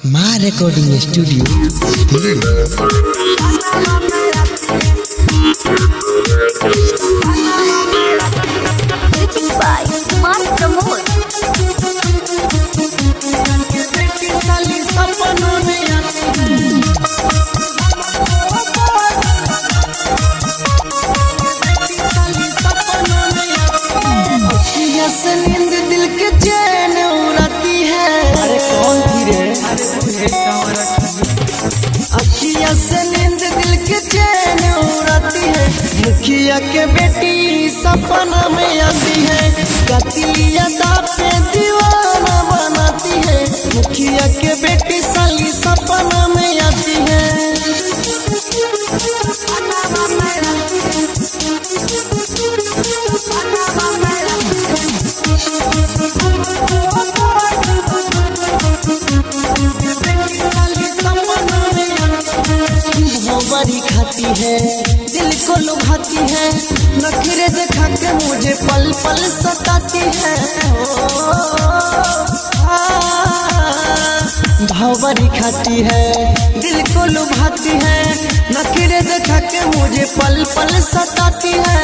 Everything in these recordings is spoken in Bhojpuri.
माँ रिकॉर्डिंग स्टूडियो नींद दिल के चैन उड़ाती है। अरे कौन थी रे? अखिया से नींद दिल के चैन उड़ाती है। मुखिया के बेटी सपना में आती है। कतिया पे दीवाना बनाती है। मुखिया के बेटी साली सपना में आती है। बड़ी खाती है, दिल को लुभाती है। नखरे देखा के मुझे पल पल सताती है। भावरी खाती है, दिल को लुभाती है। नखरे देखा के मुझे पल पल सताती है,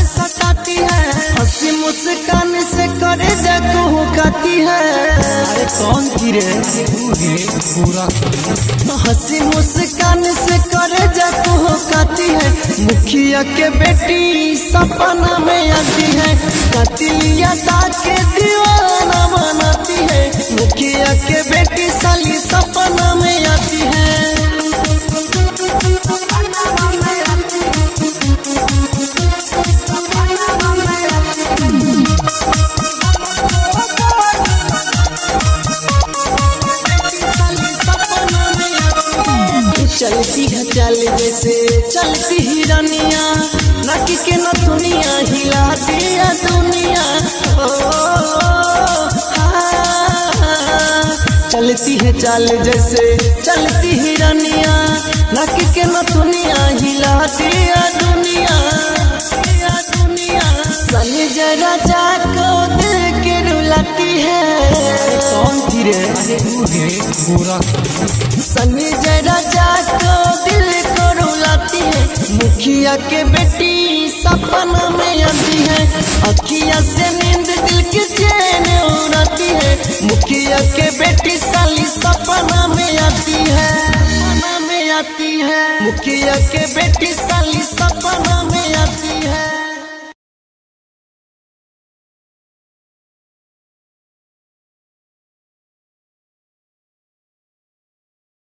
सताती है। हंसी मुस्कान से करे देखो खाती है। अरे कौन थी रे? पूरा हंसी मुस्कान से करे देखो खाती है। मुखिया के बेटी सपना में आती है। कतिलिया के दीवाना बनाती है। मुखिया के बेटी साली सपना में आती है। चलती है चल जैसे चलती हिरनिया। नकी के नथुनिया हिला दिया दुनिया। चलती है चाल जैसे चलती हिरनिया। नकी के नथुनिया हिला दिया दुनिया, दुनिया। सनी जरा जाको दिल के रुलाती है। कौन थी रे? पूरा सनी जरा जाको दिल को रुलाती है। मुखिया के बेटी सपना में आती है। अखिया से नींद दिल के चैन उड़ाती है। मुखिया के बेटी साली सपना में आती है, सपना में आती है। मुखिया के बेटी साली